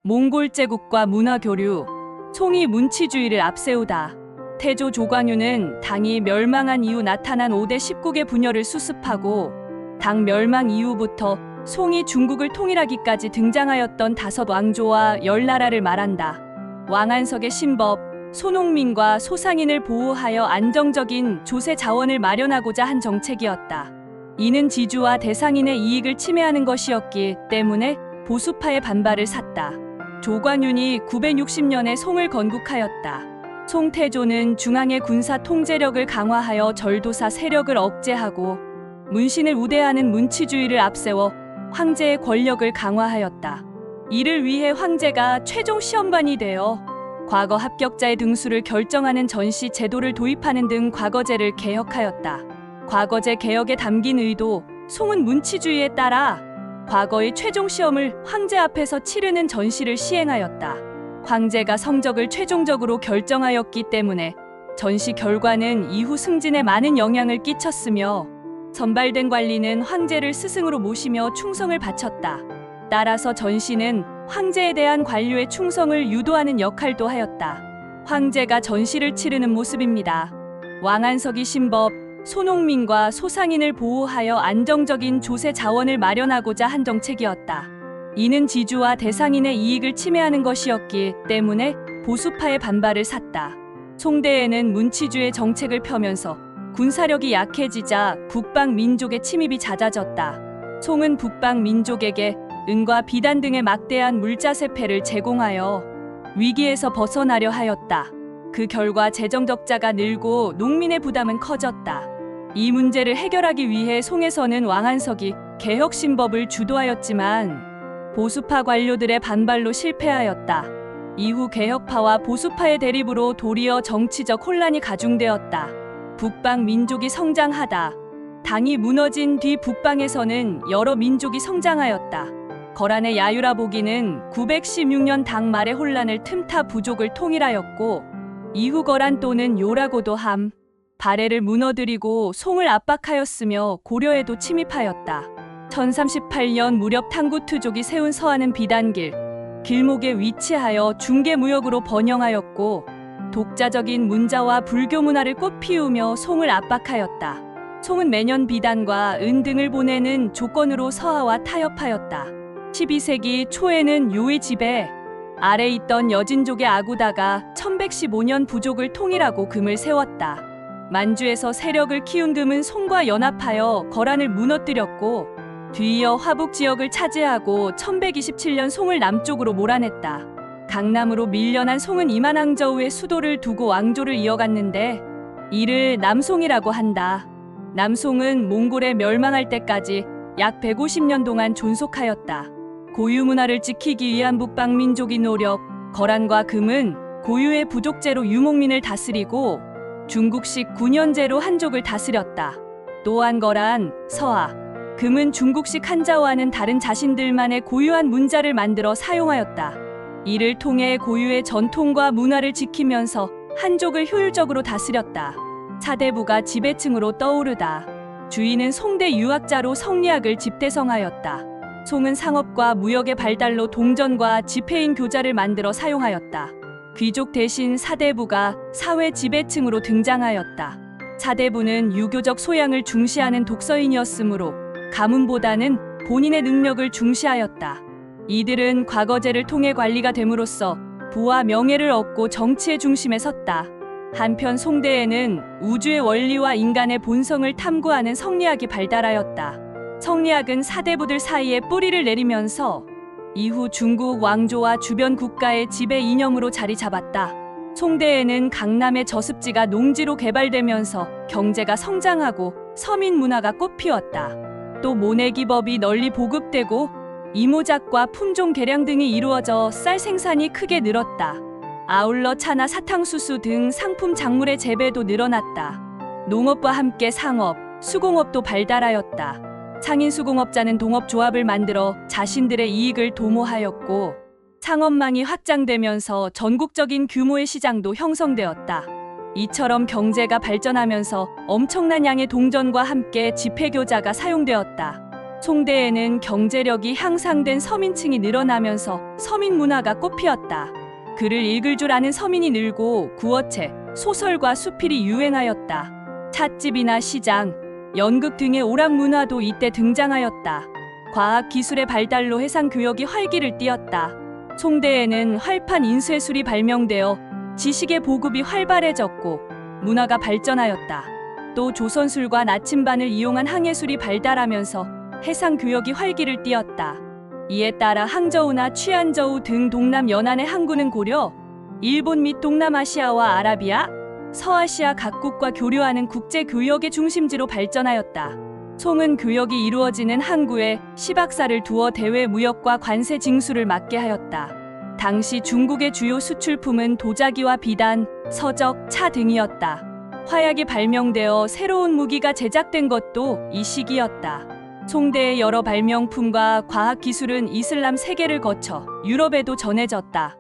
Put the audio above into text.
몽골 제국과 문화 교류, 총이 문치주의를 앞세우다. 태조 조광유는 당이 멸망한 이후 나타난 5대 19개 분열을 수습하고 당 멸망 이후부터 송이 중국을 통일하기까지 등장하였던 5 왕조와 10나라를 말한다. 왕안석의 신법, 소농민과 소상인을 보호하여 안정적인 조세 자원을 마련하고자 한 정책이었다. 이는 지주와 대상인의 이익을 침해하는 것이었기 때문에 보수파의 반발을 샀다. 조광윤이 960년에 송을 건국하였다. 송태조는 중앙의 군사 통제력을 강화하여 절도사 세력을 억제하고 문신을 우대하는 문치주의를 앞세워 황제의 권력을 강화하였다. 이를 위해 황제가 최종 시험관이 되어 과거 합격자의 등수를 결정하는 전시 제도를 도입하는 등 과거제를 개혁하였다. 과거제 개혁에 담긴 의도, 송은 문치주의에 따라 과거의 최종 시험을 황제 앞에서 치르는 전시를 시행하였다. 황제가 성적을 최종적으로 결정하였기 때문에 전시 결과는 이후 승진에 많은 영향을 끼쳤으며 선발된 관리는 황제를 스승으로 모시며 충성을 바쳤다. 따라서 전시는 황제에 대한 관료의 충성을 유도하는 역할도 하였다. 황제가 전시를 치르는 모습입니다. 왕안석이 신법, 소농민과 소상인을 보호하여 안정적인 조세 자원을 마련하고자 한 정책이었다. 이는 지주와 대상인의 이익을 침해하는 것이었기 때문에 보수파의 반발을 샀다. 송대에는 문치주의 정책을 펴면서 군사력이 약해지자 북방 민족의 침입이 잦아졌다. 송은 북방 민족에게 은과 비단 등의 막대한 물자세패를 제공하여 위기에서 벗어나려 하였다. 그 결과 재정 적자가 늘고 농민의 부담은 커졌다. 이 문제를 해결하기 위해 송에서는 왕안석이 개혁신법을 주도하였지만 보수파 관료들의 반발로 실패하였다. 이후 개혁파와 보수파의 대립으로 도리어 정치적 혼란이 가중되었다. 북방 민족이 성장하다. 당이 무너진 뒤 북방에서는 여러 민족이 성장하였다. 거란의 야유라보기는 916년 당 말의 혼란을 틈타 부족을 통일하였고 이후 거란 또는 요라고도 함, 발해를 무너뜨리고 송을 압박하였으며 고려에도 침입하였다. 1038년 무렵 탕구투족이 세운 서하는 비단길, 길목에 위치하여 중개무역으로 번영하였고 독자적인 문자와 불교 문화를 꽃피우며 송을 압박하였다. 송은 매년 비단과 은 등을 보내는 조건으로 서하와 타협하였다. 12세기 초에는 요의 지배 아래 있던 여진족의 아구다가 1115년 부족을 통일하고 금을 세웠다. 만주에서 세력을 키운 금은 송과 연합하여 거란을 무너뜨렸고 뒤이어 화북 지역을 차지하고 1127년 송을 남쪽으로 몰아냈다. 강남으로 밀려난 송은 이만항저우에 수도를 두고 왕조를 이어갔는데 이를 남송이라고 한다. 남송은 몽골에 멸망할 때까지 약 150년 동안 존속하였다. 고유 문화를 지키기 위한 북방 민족의 노력, 거란과 금은 고유의 부족제로 유목민을 다스리고 중국식 9년제로 한족을 다스렸다. 또한 거란, 서하, 금은 중국식 한자어와는 다른 자신들만의 고유한 문자를 만들어 사용하였다. 이를 통해 고유의 전통과 문화를 지키면서 한족을 효율적으로 다스렸다. 사대부가 지배층으로 떠오르다. 주인은 송대 유학자로 성리학을 집대성하였다. 송은 상업과 무역의 발달로 동전과 지폐인 교자를 만들어 사용하였다. 귀족 대신 사대부가 사회 지배층으로 등장하였다. 사대부는 유교적 소양을 중시하는 독서인이었으므로 가문보다는 본인의 능력을 중시하였다. 이들은 과거제를 통해 관리가 됨으로써 부와 명예를 얻고 정치의 중심에 섰다. 한편 송대에는 우주의 원리와 인간의 본성을 탐구하는 성리학이 발달하였다. 성리학은 사대부들 사이에 뿌리를 내리면서 이후 중국 왕조와 주변 국가의 지배 이념으로 자리 잡았다. 송대에는 강남의 저습지가 농지로 개발되면서 경제가 성장하고 서민 문화가 꽃피웠다. 또 모내기법이 널리 보급되고 이모작과 품종 개량 등이 이루어져 쌀 생산이 크게 늘었다. 아울러 차나 사탕수수 등 상품 작물의 재배도 늘어났다. 농업과 함께 상업, 수공업도 발달하였다. 상인수공업자는 동업조합을 만들어 자신들의 이익을 도모하였고 상업망이 확장되면서 전국적인 규모의 시장도 형성되었다. 이처럼 경제가 발전하면서 엄청난 양의 동전과 함께 지폐교자가 사용되었다. 송대에는 경제력이 향상된 서민층이 늘어나면서 서민 문화가 꽃피었다. 글을 읽을 줄 아는 서민이 늘고 구어체, 소설과 수필이 유행하였다. 찻집이나 시장, 연극 등의 오락 문화도 이때 등장하였다. 과학 기술의 발달로 해상 교역이 활기를 띠었다. 송대에는 활판 인쇄술이 발명되어 지식의 보급이 활발해졌고 문화가 발전하였다. 또 조선술과 나침반을 이용한 항해술이 발달하면서 해상 교역이 활기를 띠었다. 이에 따라 항저우나 취안저우 등 동남 연안의 항구는 고려, 일본 및 동남아시아와 아라비아, 서아시아 각국과 교류하는 국제 교역의 중심지로 발전하였다. 송은 교역이 이루어지는 항구에 시박사를 두어 대외 무역과 관세 징수를 맡게 하였다. 당시 중국의 주요 수출품은 도자기와 비단, 서적, 차 등이었다. 화약이 발명되어 새로운 무기가 제작된 것도 이 시기였다. 송대의 여러 발명품과 과학 기술은 이슬람 세계를 거쳐 유럽에도 전해졌다.